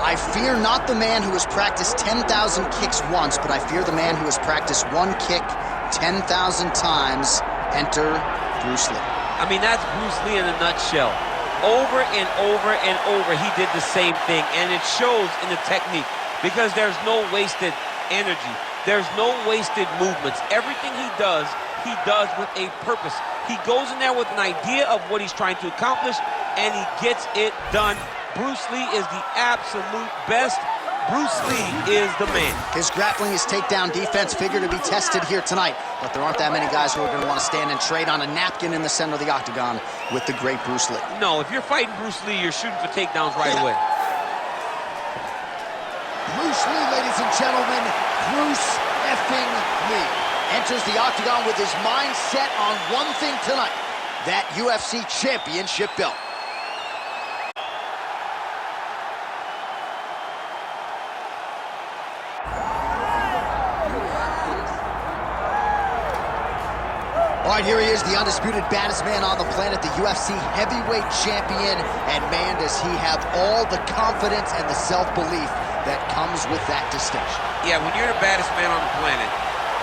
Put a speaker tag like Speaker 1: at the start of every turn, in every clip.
Speaker 1: I fear not the man who has practiced 10,000 kicks once, but I fear the man who has practiced one kick 10,000 times. Enter Bruce Lee.
Speaker 2: I mean, that's Bruce Lee in a nutshell. Over and over and over, he did the same thing, and it shows in the technique because there's no wasted energy. There's no wasted movements. Everything he does with a purpose. He goes in there with an idea of what he's trying to accomplish, and he gets it done. Bruce Lee is the absolute best. Bruce Lee is the man.
Speaker 1: His grappling, his takedown defense figure to be tested here tonight, but there aren't that many guys who are going to want to stand and trade on a napkin in the center of the octagon with the great Bruce Lee.
Speaker 2: No, if you're fighting Bruce Lee, you're shooting for takedowns right away.
Speaker 1: Bruce Lee, ladies and gentlemen, Bruce effing Lee enters the octagon with his mind set on one thing tonight, that UFC championship belt. All right, here he is, the undisputed baddest man on the planet, the UFC heavyweight champion. And man, does he have all the confidence and the self-belief that comes with that distinction.
Speaker 2: Yeah, when you're the baddest man on the planet,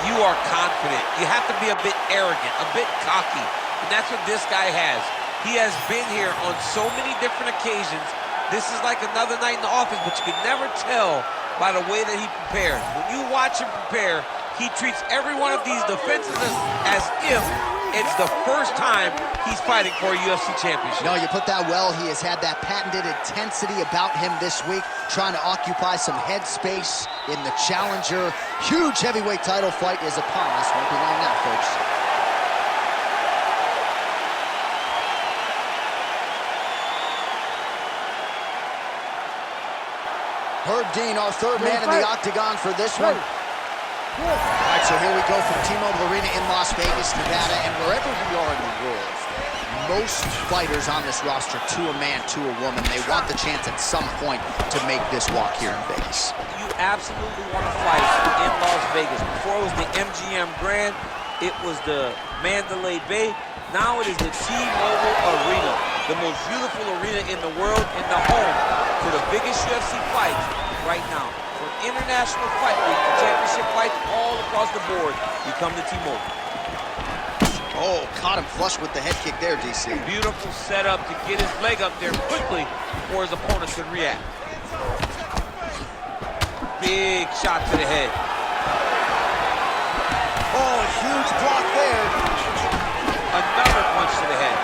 Speaker 2: you are confident. You have to be a bit arrogant, a bit cocky. And that's what this guy has. He has been here on so many different occasions. This is like another night in the office, but you can never tell by the way that he prepares. When you watch him prepare, he treats every one of these defenses as if it's the first time he's fighting for a UFC championship.
Speaker 1: No, you put that well. He has had that patented intensity about him this week, trying to occupy some headspace in the challenger. Huge heavyweight title fight is upon us. Won't be long now, folks. Herb Dean, our third man in the octagon for this one. All right, so here we go from T-Mobile Arena in Las Vegas, Nevada, and wherever we are in the world, most fighters on this roster, to a man, to a woman, they want the chance at some point to make this walk here in Vegas.
Speaker 2: You absolutely want to fight in Las Vegas. Before it was the MGM Grand, it was the Mandalay Bay. Now it is the T-Mobile Arena, the most beautiful arena in the world and the home to the biggest UFC fights right now. For international fight week, championship fights all across the board, you come to T-Mobile.
Speaker 1: Oh, caught him flush with the head kick there, DC.
Speaker 2: Beautiful setup to get his leg up there quickly before his opponent could react. Big shot to the head.
Speaker 1: Oh, a huge block there.
Speaker 2: Another punch to the head.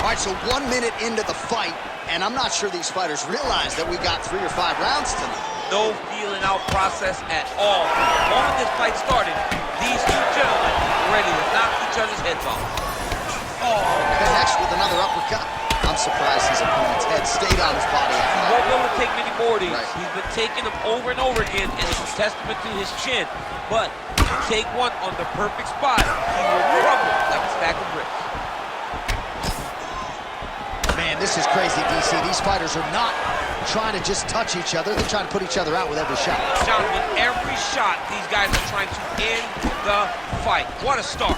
Speaker 1: All right, so 1 minute into the fight, and I'm not sure these fighters realize that we got 3 or 5 rounds tonight.
Speaker 2: No feeling out process at all. The moment this fight started, these two gentlemen were ready to knock each other's heads off.
Speaker 1: Oh, connects with another uppercut. I'm surprised his opponent's head stayed on his body.
Speaker 2: He won't be able to take many more of these.
Speaker 1: Right.
Speaker 2: He's been taking them over and over again, and it's a testament to his chin. But if you take one on the perfect spot, he will crumble like a stack of bricks.
Speaker 1: Man, this is crazy, DC. These fighters are not trying to just touch each other. They're trying to put each other out with every shot.
Speaker 2: John, with every shot, these guys are trying to end the fight. What a start.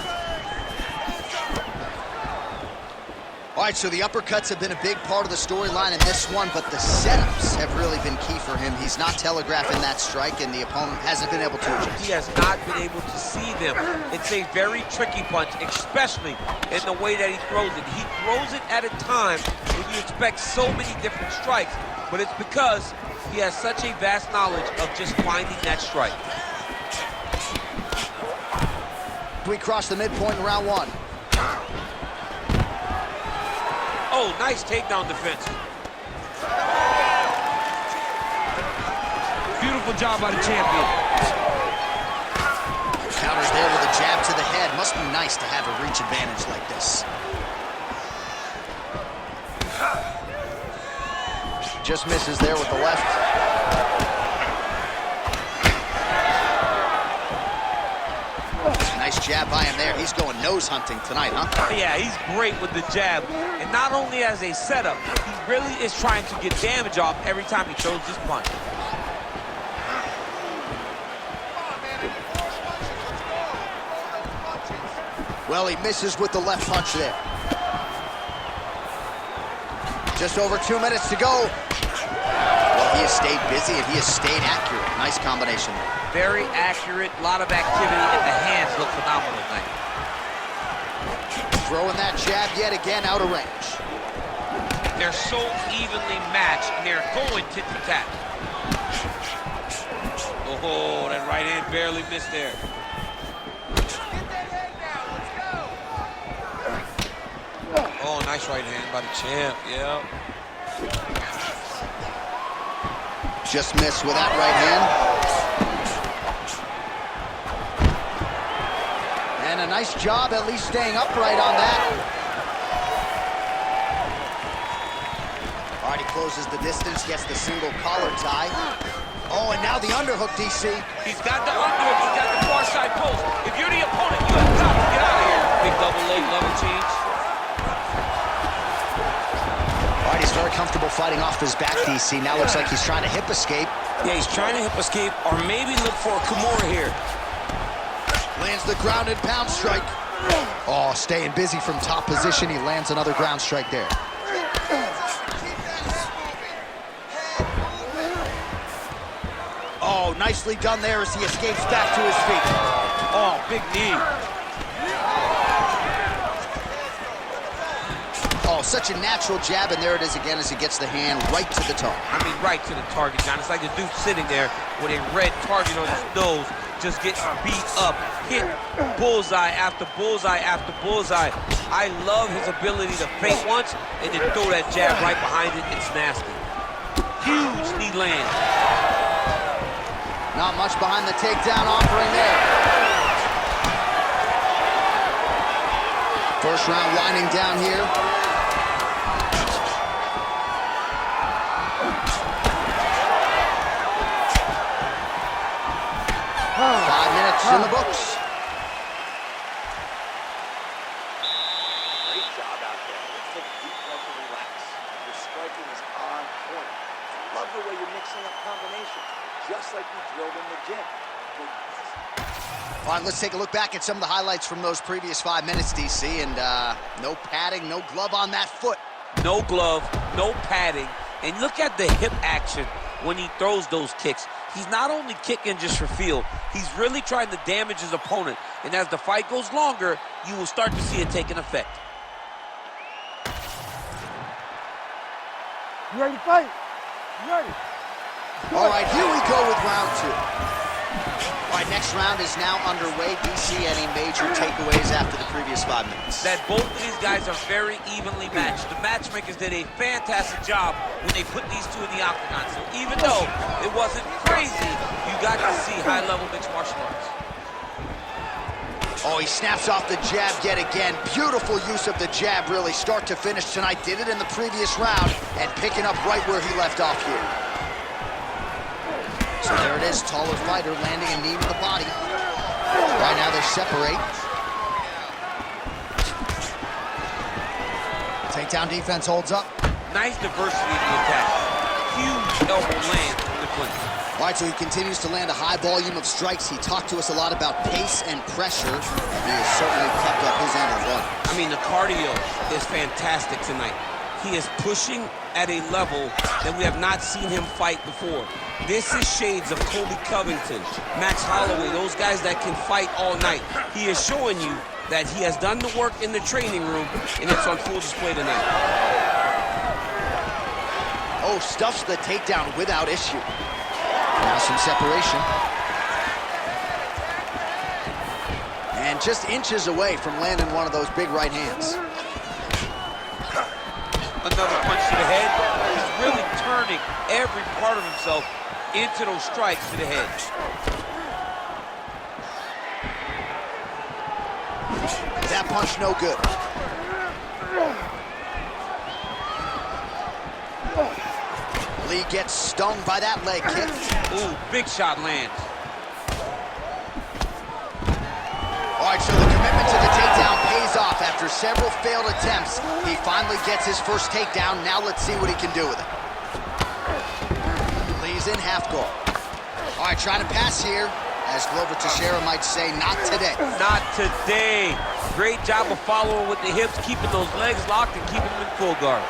Speaker 1: All right, so the uppercuts have been a big part of the storyline in this one, but the setups have really been key for him. He's not telegraphing that strike, and the opponent hasn't been able to adjust.
Speaker 2: He has not been able to see them. It's a very tricky punch, especially in the way that he throws it. He throws it at a time when you expect so many different strikes, but it's because he has such a vast knowledge of just finding that strike.
Speaker 1: We cross the midpoint in round 1.
Speaker 2: Oh, nice takedown defense. Beautiful job by the champion.
Speaker 1: Counters there with a jab to the head. Must be nice to have a reach advantage like this. Just misses there with the left. Nice jab by him there. He's going nose hunting tonight, huh?
Speaker 2: Yeah, he's great with the jab. And not only as a setup, he really is trying to get damage off every time he throws this punch.
Speaker 1: Well, he misses with the left punch there. Just over 2 minutes to go. Well, he has stayed busy and he has stayed accurate. Nice combination there.
Speaker 2: Very accurate, a lot of activity, and the hands look phenomenal tonight.
Speaker 1: Throwing that jab yet again out of range.
Speaker 2: They're so evenly matched, and they're going tit for tat. Oh, that right hand barely missed there. Oh, nice right hand by the champ, yeah.
Speaker 1: Just missed with that right hand. And a nice job at least staying upright on that. All right, he closes the distance, gets the single collar tie. Oh, and now the underhook, DC.
Speaker 2: He's got the underhook, he's got the far side post. If you're the opponent, you have got to get out of here. Big double leg level change.
Speaker 1: All right, he's very comfortable fighting off his back, DC. Now looks like he's trying to hip escape.
Speaker 3: Yeah, he's trying to hip escape or maybe look for a Kimura here.
Speaker 1: Lands the ground and pound strike. Oh, staying busy from top position. He lands another ground strike there. Oh, nicely done there as he escapes back to his feet.
Speaker 2: Oh, big knee.
Speaker 1: Oh, such a natural jab, and there it is again as he gets the hand right to the target.
Speaker 2: I mean, right to the target, John. It's like the dude sitting there with a red target on his nose, just getting beat up, hit bullseye after bullseye after bullseye. I love his ability to feint once and then throw that jab right behind it. It's nasty. Huge knee land.
Speaker 1: Not much behind the takedown offering there. First round winding down here. Five minutes in the books.
Speaker 4: Great job out there. Let's take a deep breath and relax. Your striking is on point. I love the way you're mixing up combinations, just like you drilled in the gym.
Speaker 1: All right, let's take a look back at some of the highlights from those previous 5 minutes, DC, and no padding, no glove on that foot.
Speaker 2: No glove, no padding, and look at the hip action when he throws those kicks. He's not only kicking just for feel, he's really trying to damage his opponent, and as the fight goes longer, you will start to see it take an effect.
Speaker 5: You ready to fight? You ready?
Speaker 1: All right, here we go with round two. All right, next round is now underway. DC, any major takeaways after the previous 5 minutes?
Speaker 2: That both of these guys are very evenly matched. The matchmakers did a fantastic job when they put these two in the octagon. So even though it wasn't crazy, you got to see high-level mixed martial arts.
Speaker 1: Oh, he snaps off the jab yet again. Beautiful use of the jab, really, start to finish tonight. Did it in the previous round and picking up right where he left off here. So there it is, taller fighter landing a knee to the body. Right now they separate. Takedown defense holds up.
Speaker 2: Nice diversity in the attack. Huge elbow land from the clinch.
Speaker 1: All right, so he continues to land a high volume of strikes. He talked to us a lot about pace and pressure. He has certainly kept up his end of the run.
Speaker 2: I mean, the cardio is fantastic tonight. He is pushing at a level that we have not seen him fight before. This is shades of Colby Covington, Max Holloway, those guys that can fight all night. He is showing you that he has done the work in the training room, and it's on full display tonight.
Speaker 1: Oh, stuffs the takedown without issue. Now some separation. And just inches away from landing one of those big right hands.
Speaker 2: Another punch to the head. He's really turning every part of himself into those strikes to the head.
Speaker 1: That punch no good. Lee gets stung by that leg kick.
Speaker 2: Ooh, big shot lands.
Speaker 1: All right, so the commitment to the takedown pays off. After several failed attempts, he finally gets his first takedown. Now let's see what he can do with it. Lee's in half guard. All right, trying to pass here. As Glover Teixeira might say, not today.
Speaker 2: Not today. Great job of following with the hips, keeping those legs locked and keeping them in full guard.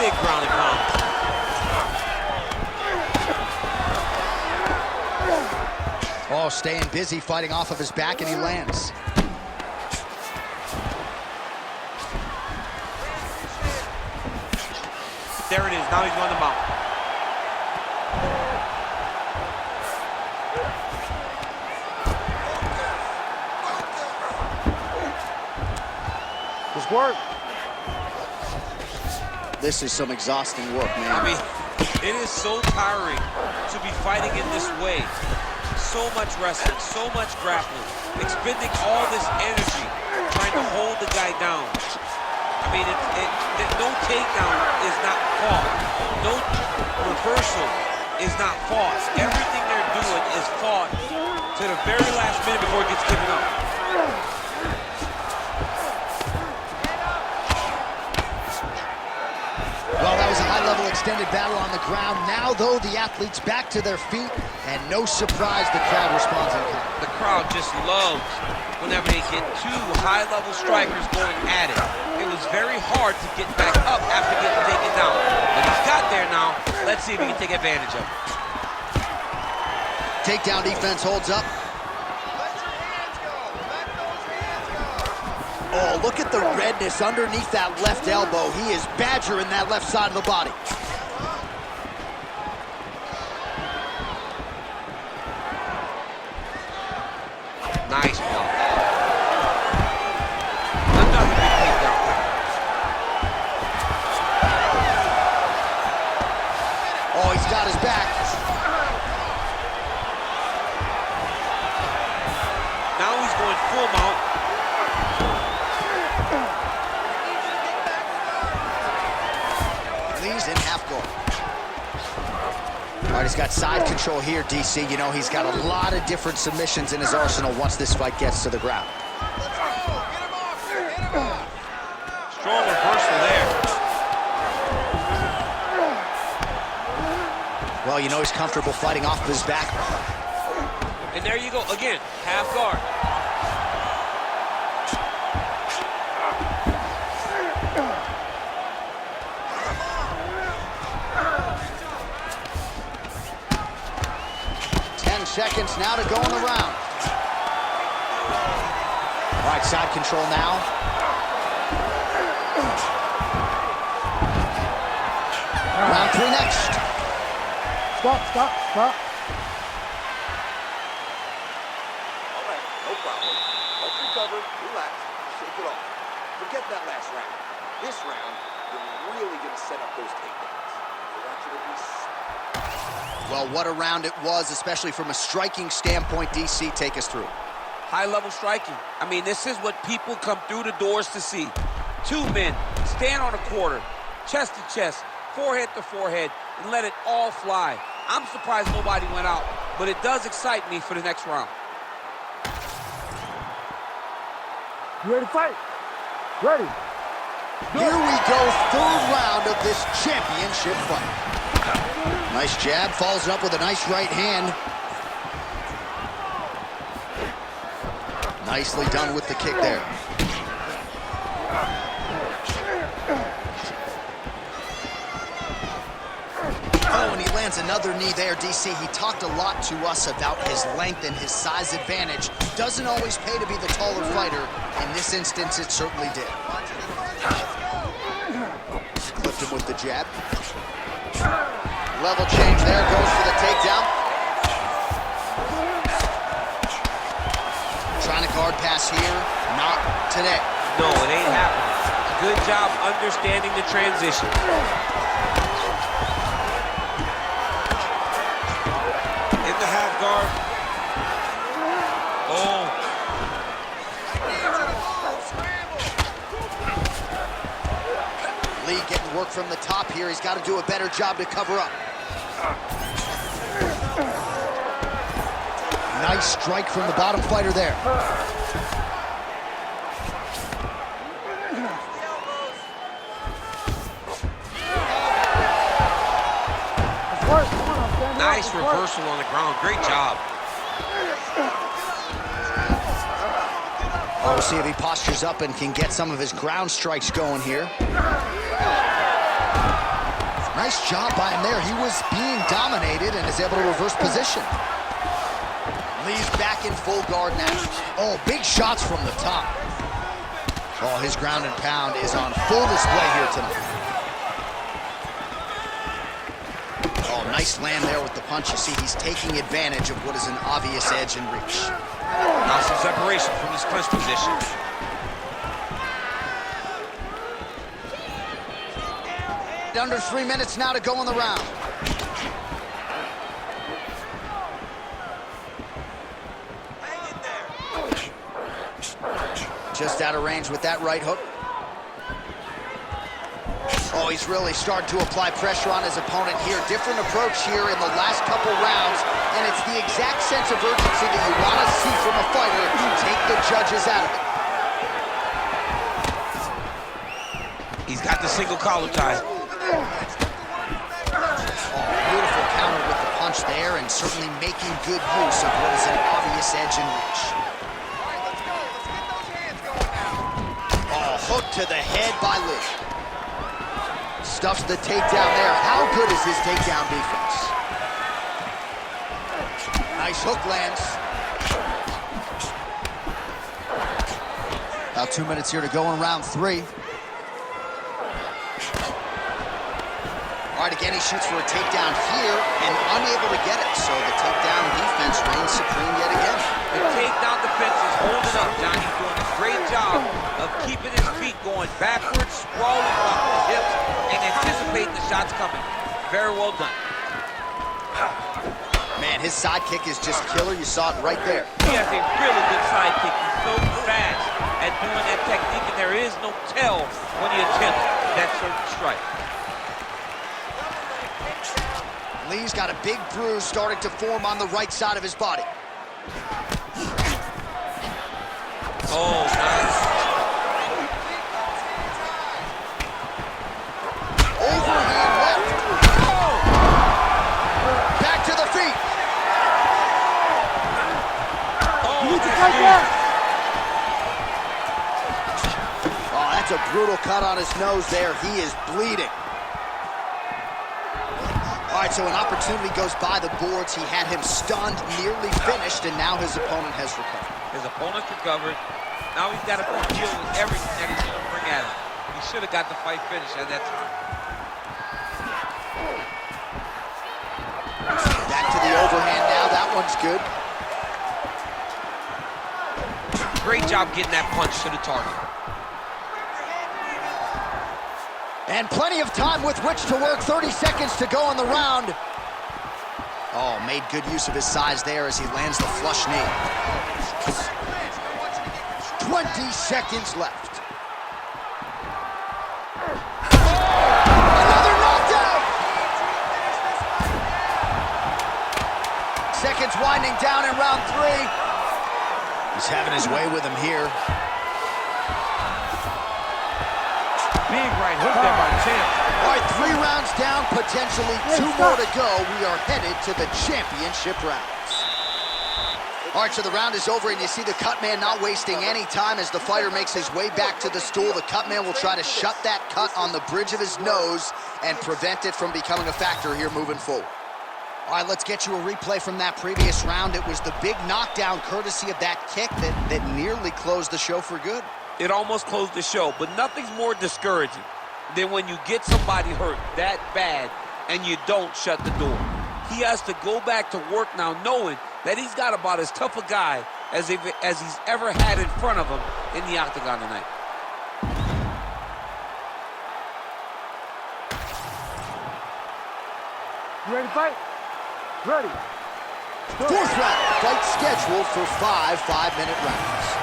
Speaker 2: big ground and pound.
Speaker 1: Oh, staying busy, fighting off of his back, and he lands.
Speaker 2: There it is. Now he's on the mount.
Speaker 5: Just work.
Speaker 1: This is some exhausting work, man.
Speaker 2: I mean, it is so tiring to be fighting in this way. So much wrestling, so much grappling, expending all this energy trying to hold the guy down. I mean, no takedown is not fought. No reversal is not fought. Everything they're doing is fought to the very last minute before it gets given up.
Speaker 1: Well, that was a high-level extended battle on the ground. Now, though, the athletes back to their feet, and no surprise the crowd responds in kind.
Speaker 2: The crowd just loves whenever they get two high-level strikers going at it. It was very hard to get back up after getting taken down. But he's got there now. Let's see if he can take advantage of it.
Speaker 1: Takedown defense holds up. Oh, look at the redness underneath that left elbow. He is badgering that left side of the body.
Speaker 2: Nice block. Another big takedown.
Speaker 1: Oh, he's got his back.
Speaker 2: Now he's going full mount.
Speaker 1: Lee's in half guard. All right, he's got side control here, DC. You know, he's got a lot of different submissions in his arsenal once this fight gets to the ground.
Speaker 2: Strong reversal there.
Speaker 1: Well, you know he's comfortable fighting off of his back.
Speaker 2: And there you go, again, half guard.
Speaker 1: Seconds now to go in the round. All right, side control now. Round 3 next.
Speaker 5: Stop.
Speaker 4: All right, no problem. Let's recover, relax, shake it off. Forget that last round. This round, you're really going to set up those takedowns. I want you to be...
Speaker 1: Well, what a round it was, especially from a striking standpoint. DC, take us through.
Speaker 2: High-level striking. I mean, this is what people come through the doors to see. Two men stand on a quarter, chest to chest, forehead to forehead, and let it all fly. I'm surprised nobody went out, but it does excite me for the next round.
Speaker 5: You ready to fight? Ready.
Speaker 1: Here we go, 3rd round of this championship fight. Nice jab, follows it up with a nice right hand. Nicely done with the kick there. Oh, and he lands another knee there, DC. He talked a lot to us about his length and his size advantage. Doesn't always pay to be the taller fighter. In this instance, it certainly did. Clipped him with the jab. Level change there, goes for the takedown. Trying to guard pass here, not today.
Speaker 2: No, it ain't happening. Good job understanding the transition. In the half guard. Oh.
Speaker 1: Lee getting work from the top here. He's got to do a better job to cover up. Nice strike from the bottom fighter there.
Speaker 2: Nice reversal on the ground. Great job.
Speaker 1: Oh, we'll see if he postures up and can get some of his ground strikes going here. Nice job by him there. He was being dominated and is able to reverse position. Lee's back in full guard now. Oh, big shots from the top. Oh, his ground and pound is on full display here tonight. Oh, nice land there with the punch. You see, he's taking advantage of what is an obvious edge and reach.
Speaker 3: Now some separation from his clinch position.
Speaker 1: Under 3 minutes now to go in the round. Just out of range with that right hook. Oh, he's really starting to apply pressure on his opponent here. Different approach here in the last couple rounds, and it's the exact sense of urgency that you want to see from a fighter to take the judges out of it.
Speaker 3: He's got the single collar tie.
Speaker 1: Beautiful counter with the punch there, and certainly making good use of what is an obvious edge and reach. Oh, hook to the head by Lee. Stuffs the takedown there. How good is his takedown defense? Nice hook lands. About 2 minutes here to go in round 3. All right, again, he shoots for a takedown here and unable to get it. So the takedown defense reigns supreme yet again.
Speaker 2: The takedown defense is holding up, Johnny. He's doing a great job of keeping his feet going backwards, sprawling off his hips, and anticipating the shots coming. Very well done.
Speaker 1: Man, his side kick is just killer. You saw it right there.
Speaker 2: He has a really good side kick. He's so fast at doing that technique, and there is no tell when he attempts that certain strike.
Speaker 1: Lee's got a big bruise starting to form on the right side of his body.
Speaker 2: Oh, nice.
Speaker 1: Overhand left. Back to the feet.
Speaker 2: Oh,
Speaker 1: that's a brutal cut on his nose there. He is bleeding. All right, so an opportunity goes by the boards. He had him stunned, nearly finished, and now his opponent has recovered.
Speaker 2: His opponent's recovered. Now he's got to deal with everything that he's going to bring at him. He should have got the fight finished at that time.
Speaker 1: Back to the overhand now. That one's good.
Speaker 2: Great job getting that punch to the target.
Speaker 1: And plenty of time with which to work. 30 seconds to go in the round. Oh, made good use of his size there as he lands the flush knee. 20 seconds left. Another knockdown! Seconds winding down in round 3. He's having his way with him here.
Speaker 5: Big right hook there by Champ.
Speaker 1: All right, 3 rounds down, potentially 2 more to go. We are headed to the championship rounds. All right, so the round is over, and you see the cut man not wasting any time as the fighter makes his way back to the stool. The cut man will try to shut that cut on the bridge of his nose and prevent it from becoming a factor here moving forward. All right, let's get you a replay from that previous round. It was the big knockdown courtesy of that kick that nearly closed the show for good.
Speaker 2: It almost closed the show, but nothing's more discouraging than when you get somebody hurt that bad and you don't shut the door. He has to go back to work now knowing that he's got about as tough a guy as he's ever had in front of him in the octagon tonight.
Speaker 5: You ready to fight? Ready.
Speaker 1: 4th round, fight scheduled for 5 5-minute rounds.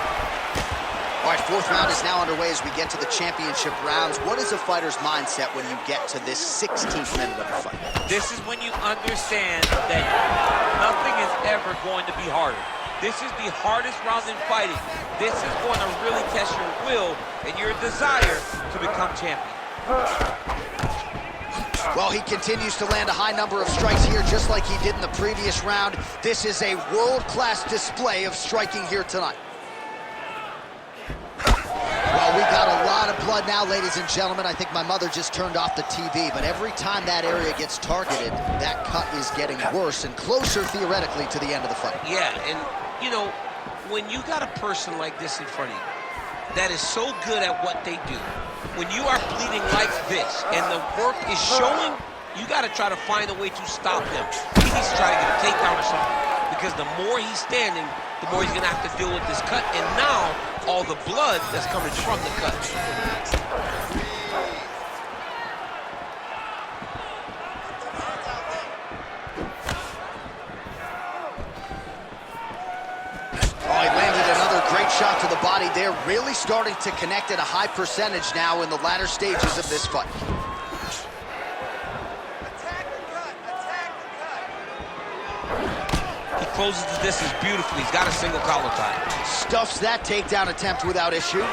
Speaker 1: All right, 4th round is now underway as we get to the championship rounds. What is a fighter's mindset when you get to this 16th minute of the fight?
Speaker 2: This is when you understand that nothing is ever going to be harder. This is the hardest round in fighting. This is going to really test your will and your desire to become champion.
Speaker 1: Well, he continues to land a high number of strikes here, just like he did in the previous round. This is a world-class display of striking here tonight. Well, We got a lot of blood now, ladies and gentlemen. I think my mother just turned off the TV, but every time that area gets targeted, that cut is getting worse and closer, theoretically, to the end of the fight.
Speaker 2: Yeah, and, you know, when you got a person like this in front of you that is so good at what they do, when you are bleeding like this and the work is showing, you got to try to find a way to stop him. He needs to try to get a takedown or something, because the more he's standing, the more he's going to have to deal with this cut, and now all the blood that's coming from the cut.
Speaker 1: Oh, he landed another great shot to the body there, really starting to connect at a high percentage now in the latter stages of this fight.
Speaker 2: Closes the distance beautifully. He's got a single collar tie.
Speaker 1: Stuffs that takedown attempt without issue. Oh!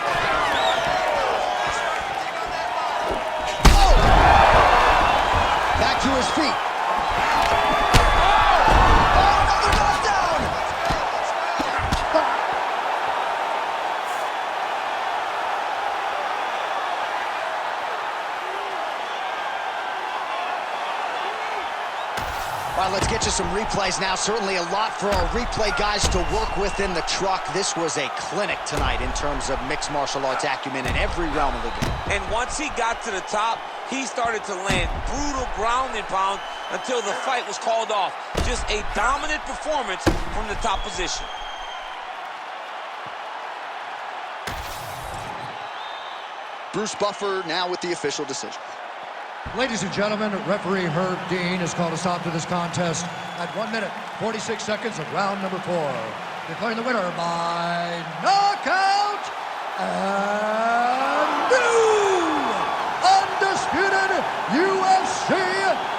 Speaker 1: Back to his feet. Oh, another knockdown! All right, let's get you some replays now. Certainly a lot for our replay guys to work with in the truck. This was a clinic tonight in terms of mixed martial arts acumen in every realm of the game.
Speaker 3: And once he got to the top, he started to land brutal ground and pound until the fight was called off. Just a dominant performance from the top position.
Speaker 1: Bruce Buffer now with the official decision.
Speaker 6: Ladies and gentlemen, referee Herb Dean has called a stop to this contest at 1 minute, 46 seconds of round number 4. Declaring the winner by knockout and new undisputed UFC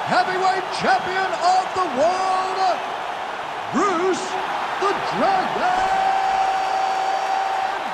Speaker 6: heavyweight champion of the world, Bruce the Dragon